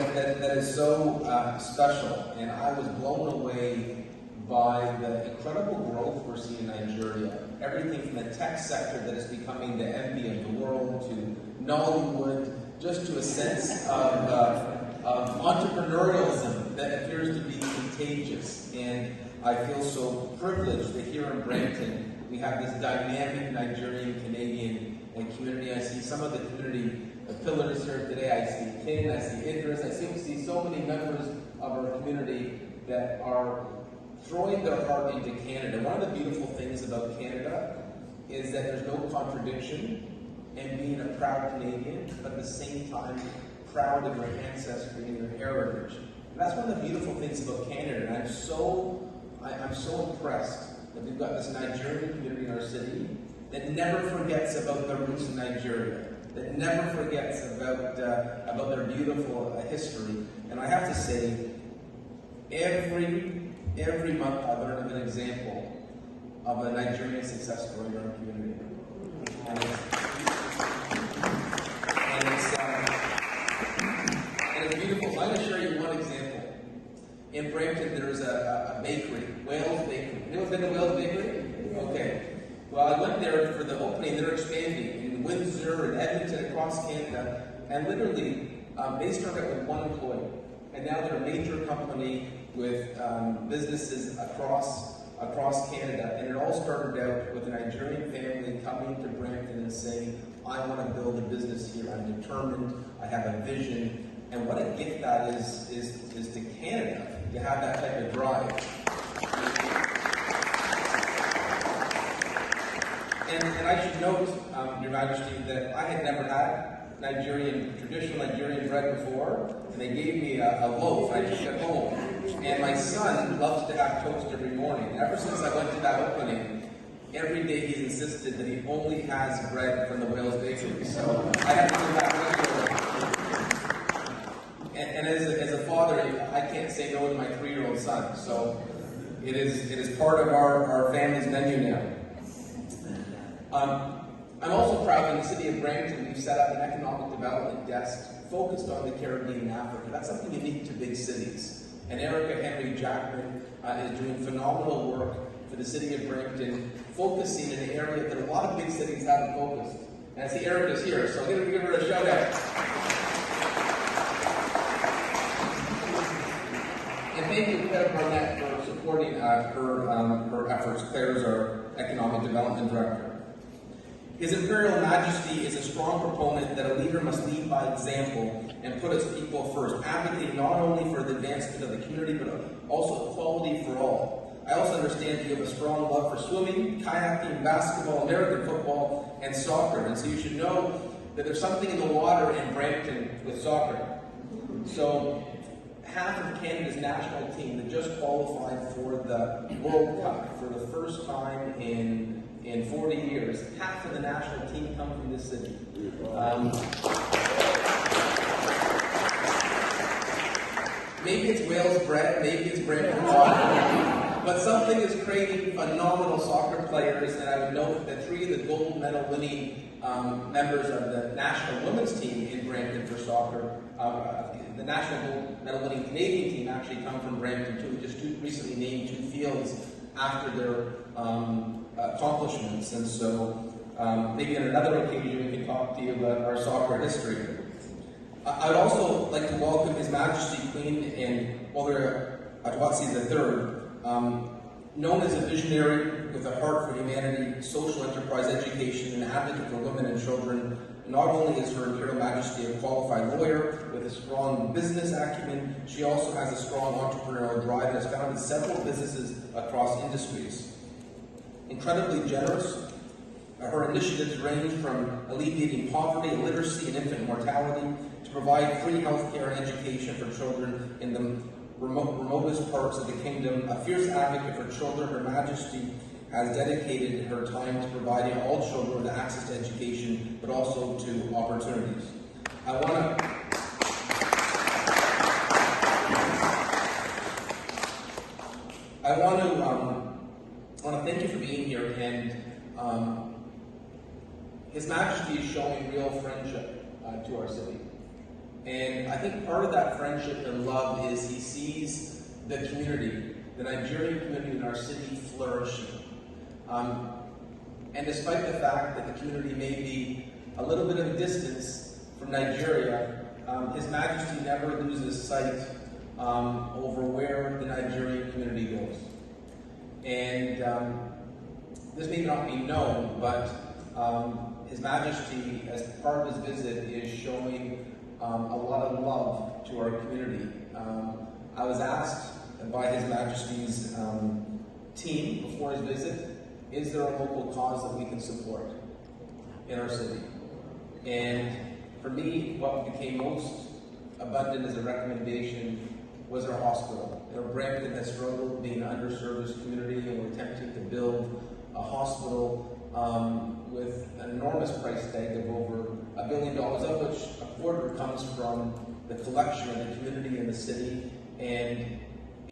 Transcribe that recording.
that is so special, and I was blown away by the incredible growth we're seeing in Nigeria. Everything from the tech sector that is becoming the envy of the world, to Nollywood, just to a sense of entrepreneurialism that appears to be contagious. And I feel so privileged that here in Brampton we have this dynamic Nigerian-Canadian community. I see some of the community pillars here today. I see Ken, I see Idris, I see so many members of our community that are throwing their heart into Canada. One of the beautiful things about Canada is that there's no contradiction in being a proud Canadian, but at the same time proud of your ancestry and your heritage. And that's one of the beautiful things about Canada, and I'm so impressed that we've got this Nigerian community in our city that never forgets about their roots in Nigeria, that never forgets about their beautiful history. And I have to say, every month I learn of an example of a Nigerian success story in our community. And it's beautiful. So I'm going to share you one example. In Brampton, there's a bakery, Wales Bakery. Anyone's been to Wales Bakery? Okay. Well, I went there for the opening. They're expanding in Windsor and Edmonton, across Canada, and literally they started out with one employee, and now they're a major company with businesses across Canada. And it all started out with a Nigerian family coming to Brampton and saying, I want to build a business here. I'm determined. I have a vision. And what a gift that is to Canada to have that type of drive. And I should note, Your Majesty, that I had never had traditional Nigerian bread before, and they gave me a loaf. I took it home, and my son loves to have toast every morning. And ever since I went to that opening, every day he's insisted that he only has bread from the Wales Bakery. So I have to go back regularly. And as a father, I can't say no to my 3-year-old son. So it is part of our family's menu now. I'm also proud that in the city of Brampton we've set up an economic development desk focused on the Caribbean and Africa. That's something unique to big cities. And Erica Henry Jackman is doing phenomenal work for the city of Brampton, focusing in an area that a lot of big cities haven't focused. And I see Erica's here, so I'm going to give her a shout out. And thank you, Claire Barnett, for supporting her efforts. Claire is our economic development director. His Imperial Majesty is a strong proponent that a leader must lead by example and put his people first, advocating not only for the advancement of the community, but also equality for all. I also understand that you have a strong love for swimming, kayaking, basketball, American football, and soccer. And so you should know that there's something in the water in Brampton with soccer. So half of Canada's national team that just qualified for the World Cup for the first time in 40 years, half of the national team come from this city. Maybe it's Wales bread, maybe it's Brampton water, but something is creating phenomenal soccer players, and I would note that 3 of the gold medal winning members of the national women's team in Brampton for soccer, the national gold medal winning Canadian team actually come from Brampton too. Just recently named 2 fields after their accomplishments, and so maybe on another occasion we can talk to you about our soccer history. I would also like to welcome His Majesty Queen and Mother Atuwatse III, known as a visionary with a heart for humanity, social enterprise, education, and advocate for women and children. Not only is Her Imperial Majesty a qualified lawyer with a strong business acumen, she also has a strong entrepreneurial drive and has founded several businesses across industries. Incredibly generous, her initiatives range from alleviating poverty, illiteracy, and infant mortality to provide free health care and education for children in the remotest parts of the kingdom. A fierce advocate for children, Her Majesty has dedicated her time to providing all children with access to education, but also to opportunities. I want to thank you for being here, and His Majesty is showing real friendship to our city. And I think part of that friendship and love is he sees the community, the Nigerian community in our city flourishing. And despite the fact that the community may be a little bit of a distance from Nigeria, His Majesty never loses sight over where the Nigerian community goes. And this may not be known, but His Majesty, as part of his visit, is showing a lot of love to our community. I was asked by His Majesty's team before his visit, is there a local cause that we can support in our city? And for me, what became most abundant as a recommendation was our hospital. You know, Brampton has struggled being an underserviced community, and we're attempting to build a hospital with an enormous price tag of over $1 billion, of which a quarter comes from the collection of the community and the city. And